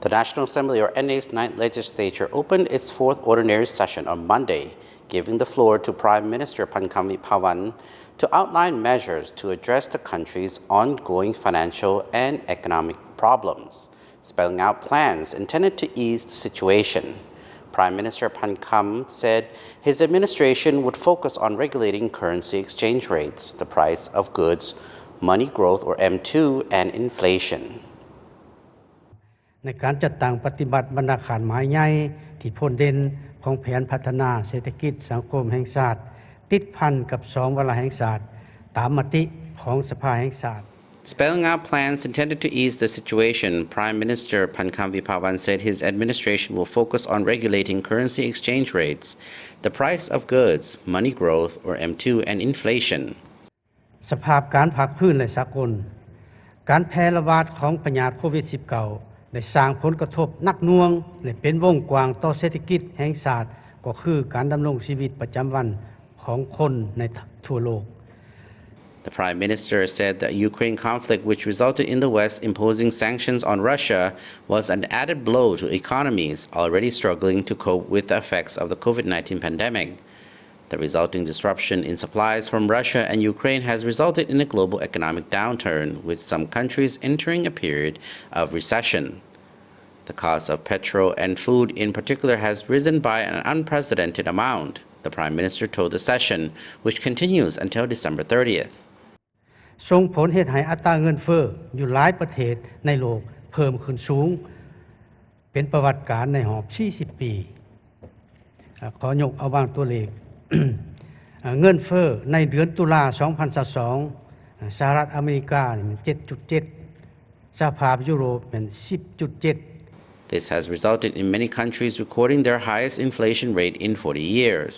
The National Assembly or NA's ninth legislature opened its fourth ordinary session on Monday, giving the floor to Prime Minister Phankham Viphavanh to outline measures to address the country's ongoing financial and economic problems, spelling out plans intended to ease the situation. Prime Minister Phankham said his administration would focus on regulating currency exchange rates, the price of goods, money growth or M2, and inflation. ในการจัดตั้งปฏิบัติบรรณาการหมายใหญ่ที่พ้นเด่นของแผนพัฒนาเศรษฐกิจสังคมแห่งชาติติดพันกับ2วาระแห่งชาติตามมติของสภาแห่งชาติ Spelling out plans intended to ease the situation, Prime Minister Phankham Viphavanh said his administration will focus on regulating currency exchange rates, the price of goods, money growth or M2, and inflation. สภาพการภาคพื้นและสากลการแพร่ระบาดของพยาธิโควิด -19 ได้สร้างผลกระทบหนักหน่วงและเป็นวงกว้างต่อเศรษฐกิจแห่งชาติก็คือการดำรงชีวิตประจำวันของคนในทั่วโลก The Prime Minister said the Ukraine conflict, which resulted in the West imposing sanctions on Russia, was an added blow to economies already struggling to cope with the effects of the COVID-19 pandemic. The resulting disruption in supplies from Russia and Ukraine has resulted in a global economic downturn, with some countries entering a period of recession. The cost of petrol and food in particular has risen by an unprecedented amount, the Prime Minister told the session, which continues until December 30th. ส่งผลเฮ็ดให้อัตราเงินเฟ้ออยู่หลายประเทศในโลกเพิ่มขึ้นสูงเป็นประวัติการณ์ในรอบ40 ปีขอยกเอาบางตัวเลข เงินเฟ้อในเดือนตุลา2022สหรัฐอเมริกามัน 7.7 สหภาพยุโรปเป็น 10.7 This has resulted in many countries recording their highest inflation rate in 40 years.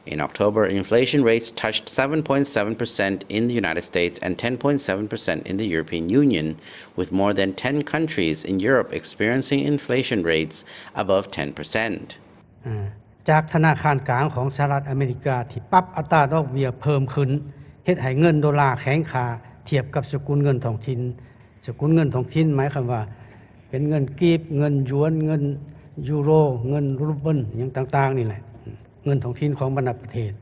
In October, inflation rates touched 7.7% in the United States and 10.7% in the European Union, with more than 10 countries in Europe experiencing inflation rates above 10%. จากธนาคารกลางของสหรัฐอเมริกาที่ปรับอัตราดอกเบี้ยเพิ่มขึ้นเฮ็ดให้เงินดอลลาร์แข็งค่าเทียบกับสกุลเงินท้องถิ่นสกุลเงินท้องถิ่นหมายความว่าเป็นเงินกีบเงินหยวนเงินยูโรเงินรูเบิลอย่างต่างๆนี่แหละเงินท้องถิ่นของบรรดาประเทศ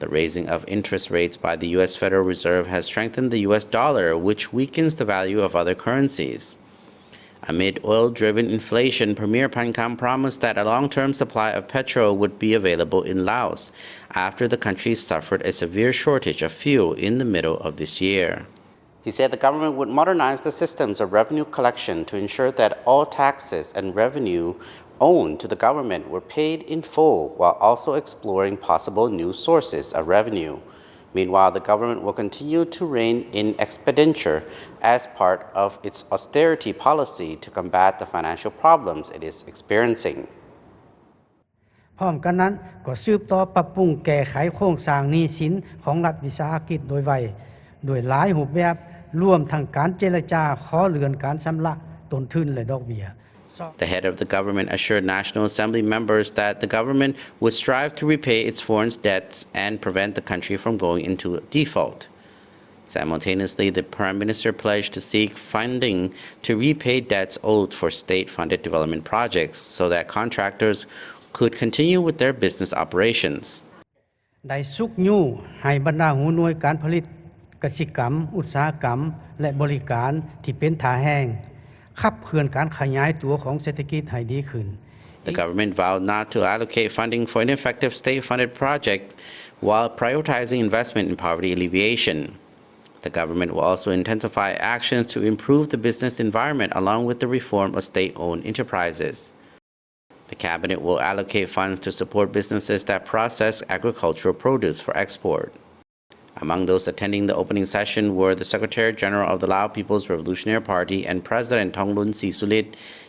The raising of interest rates by the U.S. Federal Reserve has strengthened the U.S. dollar, which weakens the value of other currencies. Amid oil-driven inflation, Premier Phankham promised that a long-term supply of petrol would be available in Laos after the country suffered a severe shortage of fuel in the middle of this year. He said the government would modernize the systems of revenue collection to ensure that all taxes and revenue owed to the government were paid in full, while also exploring possible new sources of revenue. Meanwhile, the government will continue to rein in expenditure as part of its austerity policy to combat the financial problems it is experiencing. พร้อมกันนั้นก็สืบต่อปรับปรุงแก้ไขโครงสร้างหนี้สินของรัฐวิสาหกิจโดยไวโดยหลายรูปแบบรวมทั้งการเจรจาขอเลื่อนการชำระต้นทุนและดอกเบี้ย The head of the government assured National Assembly members that the government would strive to repay its foreign debts and prevent the country from going into default. Simultaneously, the Prime Minister pledged to seek funding to repay debts owed for state-funded development projects so that contractors could continue with their business operations. ได้สุกยู่ให้บรรดาหัวหน่วยการผลิตกสิกรรมอุตสาหกรรมและบริการที่เป็นท่าแห้งขับเคลื่อนการขยายตัวของเศรษฐกิจให้ดีขึ้น The government vowed not to allocate funding for ineffective state-funded projects while prioritizing investment in poverty alleviation. The government will also intensify actions to improve the business environment along with the reform of state-owned enterprises. The cabinet will allocate funds to support businesses that process agricultural produce for export. Among those attending the opening session were the Secretary General of the Lao People's Revolutionary Party and President Thongloun Sisulit,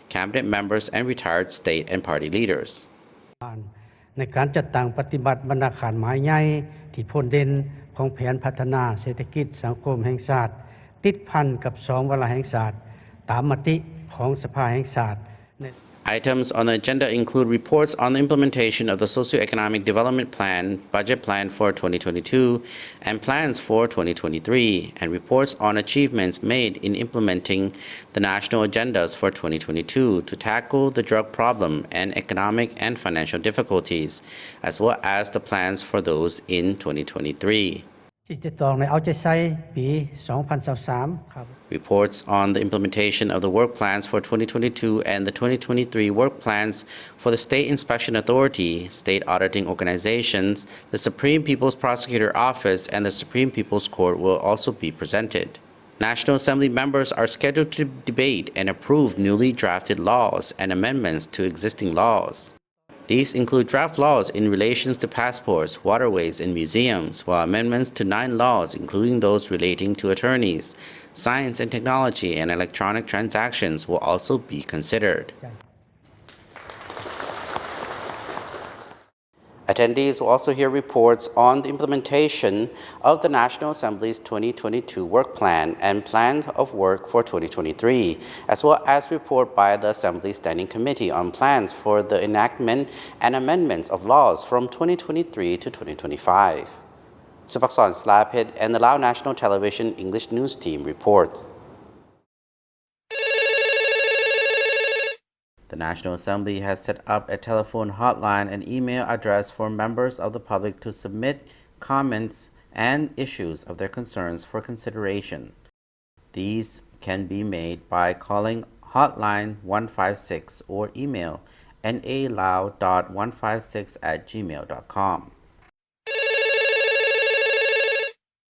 cabinet members and retired state and party leaders. ในการจัดตั้งปฏิบัติบรรณาการหมายใหญ่ที่พ้นเด่นของแผนพัฒนาเศรษฐกิจสังคมแห่งชาติติดพันกับ2วาระแห่งชาติตามมติของสภาแห่งชาติ Items on the agenda include reports on the implementation of the Socioeconomic Development Plan, Budget Plan for 2022, and plans for 2023, and reports on achievements made in implementing the national agendas for 2022 to tackle the drug problem and economic and financial difficulties, as well as the plans for those in 2023. ที่จะต้องในเอาใจใส่ปี 2023 ครับ Reports on the implementation of the work plans for 2022 and the 2023 work plans for the State Inspection Authority, State Auditing Organizations, the Supreme People's Prosecutor Office, and the Supreme People's Court will also be presented. National Assembly members are scheduled to debate and approve newly drafted laws and amendments to existing laws. These include draft laws in relations to passports, waterways, and museums, while amendments to 9 laws, including those relating to attorneys, science and technology, and electronic transactions, will also be considered. Attendees will also hear reports on the implementation of the National Assembly's 2022 Work Plan and Plan of Work for 2023, as well as report by the Assembly Standing Committee on plans for the enactment and amendments of laws from 2023 to 2025. Supakson Slapit and the Lao National Television English News Team reports. The National Assembly has set up a telephone hotline and email address for members of the public to submit comments and issues of their concerns for consideration. These can be made by calling hotline 156 or email nalao.156@gmail.com.